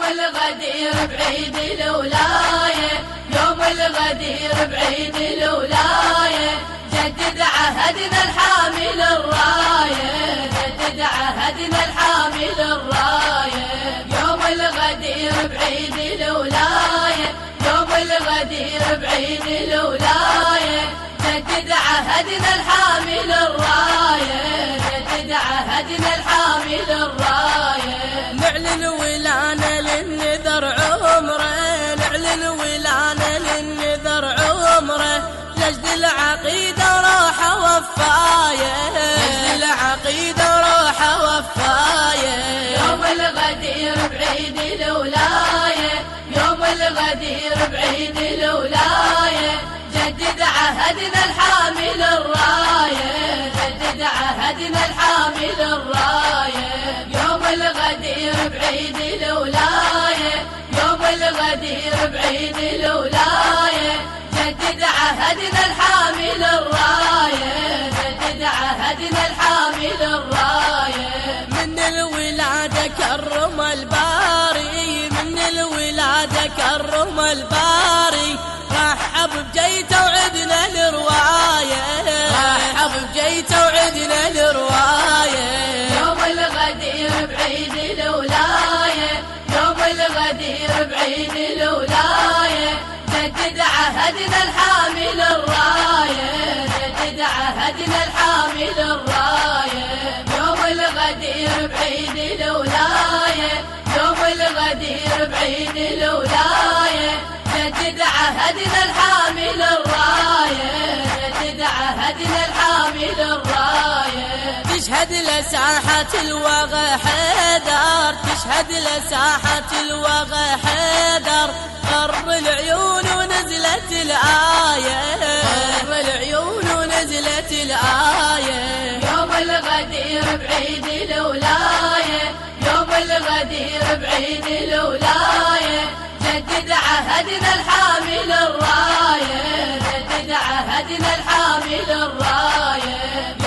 الغدير بعيد الولاية، يوم الغدير بعيد الولاية، جدد عهدنا الحامل الراية، جدد عهدنا الحامل الراية. يوم الغدير بعيد الولاية، يوم الغدير بعيد الولاية، جدد عهدنا الحامل الراية، جدد عهدنا الحامل الراية. نعلن ولانا للنذر عمره، نعلن ولانا للنذر عمره، نجد العقيدة وروحه وفاية، نجد العقيدة وروحه وفاية. يوم الغدير بعيد الولاية، يوم الغدير بعيد الولاية، جدد عهدنا الحامل الراية، جدد عهدنا الحامل الراية. يوم الغدير بعيد الولاية، يوم الغدير بعيد الولاية، جدد عهدنا الحامل الراية، جدد عهدنا الحامل الراية. من الولادة كرم الباري، من الولادة كرم الباري، رحب بجيته وعدنا الرواية، رحب بجيته وعدنا الرواية. يوم الغدير بعيد الولاية، يوم الغدير بعيد الولاية، جدد عهدنا الحامل الراية، جدد عهدنا الحامل الراية. يوم الغدير بعيد الولاية، يوم الغدير بعيد الولاية، جدد عهدنا الحامل الراية، جدد عهدنا الحامل الراية. تشهد لساحة الوغى حيدر، تشهد لساحة الوغى حيدر، غر العيون ونزلت الآية، غر العيون ونزلت الآية. يوم الغدير بعيد الولاية، يوم الغدير بعيد الولاية، جدد عهدنا الحامل الراية، جدد عهدنا الحامل الراية.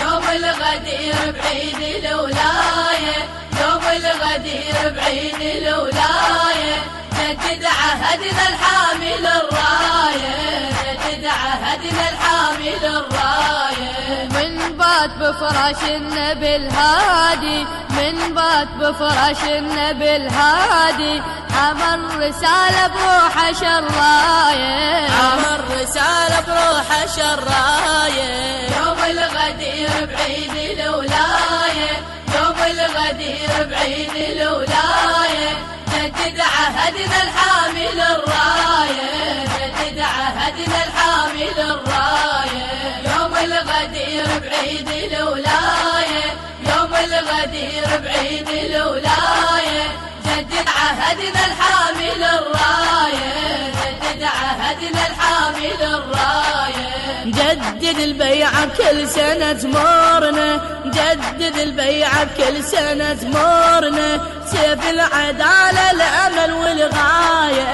يوم الغدير بعيد الولاية، يوم الغدير بعيد الولاية، جدد عهدنا الحامل الراية، جدد عهدنا الحامل الراية. من بات بفراش النبي الهادي، من بات بفراش النبي الهادي، عمر رسالة بروحه شراية، عمر رسالة بروحه شراية. يوم الغدير بعيد الولاية، يوم الغدير بعيد الولاية، جدد عهدنا الحامل الراية، جدد عهدنا الحامل الراية. يوم الغدير بعيد الولاية، يوم الغدير بعيد الولاية، جدد عهدنا الحامل الراية، جدد عهدنا الحامل الراية. جدد البيعة بكل سنة تمرنا، جدد البيعة بكل سنة تمرنا، سيف العدالة الأمل والغاية،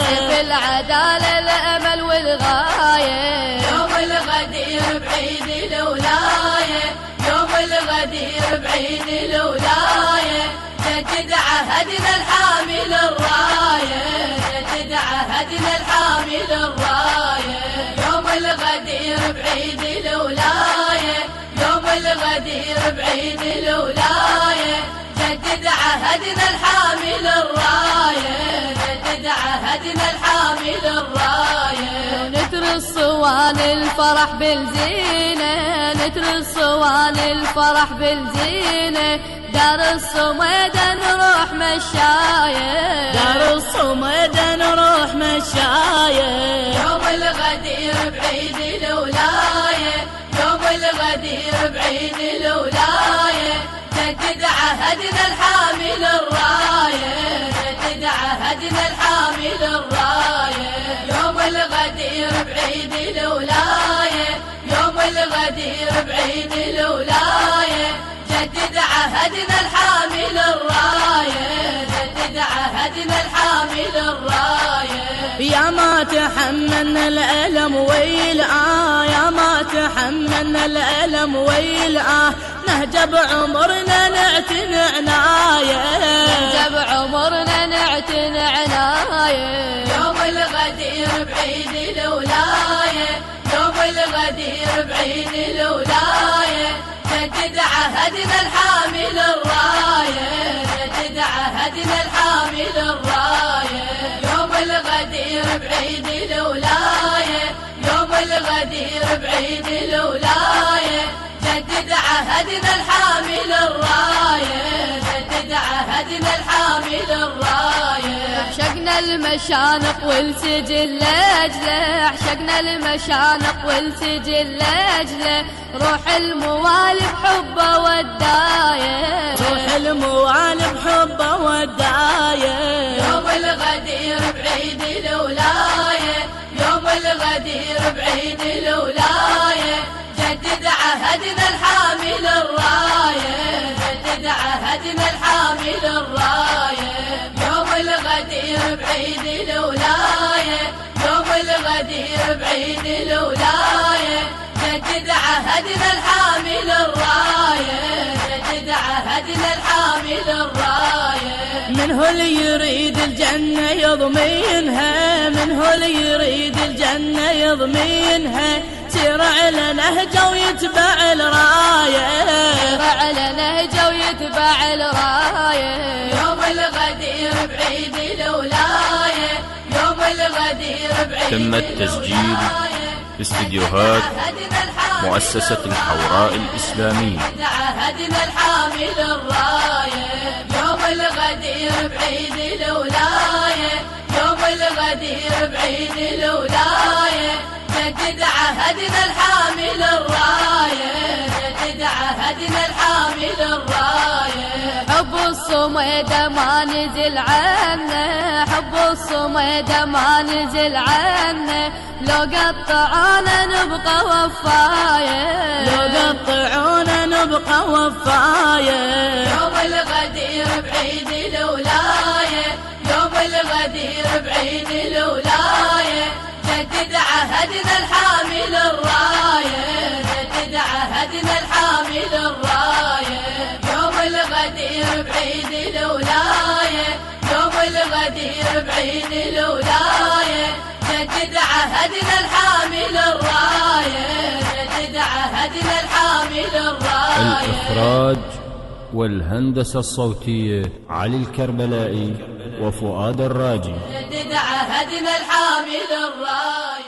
سيف العدالة الأمل والغاية. يوم الغدير بعيد الولاية، يوم الغدير بعيد الولاية، جدد عهدنا الحامل الراية، جدد عهدنا الحامل الراية. يوم الغدير بعيد الولاية، يوم الغدير بعيد الولاية، جدد عهدنا الحامل الراية، جدد عهدنا الحامل الراية. نتر الصوان الفرح بالزينة، نتر الصوان الفرح بالزينة، دار الصميد نروح مشاية، دار الصمد نروح مشاية. يوم الغدير بعيد الولاية، يوم الغدير بعيد الولاية، جدد عهدنا الحامل الراية، جدد عهدنا الحامل الراية. يوم الغدير بعيد الولاية، يوم الغدير بعيد الولاية، جدد عهدنا الحامل الراية، جدد عهدنا الحامل الراية. يا ما تحملنا الألم والآه، يا ما تحملنا الألم والآه، نهجب عمرنا نعتني عناية، نهجب عمرنا نعتني عنايتنا عناية. يوم الغدير بعيد الولاية، يوم الغدير بعيد الولاية، جدد عهدنا الحامل الراية، جدد عهدنا الحامل الراية. يوم الغدير بعيد الولاية، يوم الغدير بعيد الولاية، جدد عهدنا الحامل الراية، جدد عهدنا الحامل الراية. عشقنا المشانق والسجل لاجله، عشقنا المشانق والسجل لاجله، روح الموالي بحبه ودايه، روح الموالي بحبه ودايه. يوم الغدير بعيد الولاية، يوم الغدير بعيد الولاية، جدد عهدنا الحامل الراية، جدد عهدنا الحامل الراية. يوم الغدير بعيد الولاية، يوم الغدير بعيد الولاية، جدد عهدنا الحامل الراية، جدد عهدنا الحامل الراية. منه اللي يريد الجنة يضمينها، منه اللي يريد الجنة يضمينها، سير على نهجه ويتبع الراية، سير على نهجه ويتبع الراية. يوم الغدير بعيد الولاية، يوم الغدير بعيد تم التسجيل في استديوهات مؤسسة الحوراء الإسلامية. عهدنا الحامل الراية. يوم الغدير بعيد الولاية، يوم الغدير بعيد الولاية، جدد عهدنا الحامل الراية، جدد عهدنا الحامل الراية. حب الصميد ما نزل عنه، حب الصميد ما نزل عنه، لو قطعونا نبقى وفاية، لو قطعونا نبقى وفاية. يوم الغدير بعيد الولاية، يوم الغدير بعيد الولاية، جدد عهدنا الحامل الراية، جدد عهدنا الحامل الراية. يوم الغدير بعيد الولاية، يوم الغدير بعيد الولاية، جدد عهدنا الحامل الراية، جدد عهدنا الحامل الراية. الإخراج والهندسة الصوتية علي الكربلائي وفؤاد الراجي. جدد عهدنا الحامل الراية.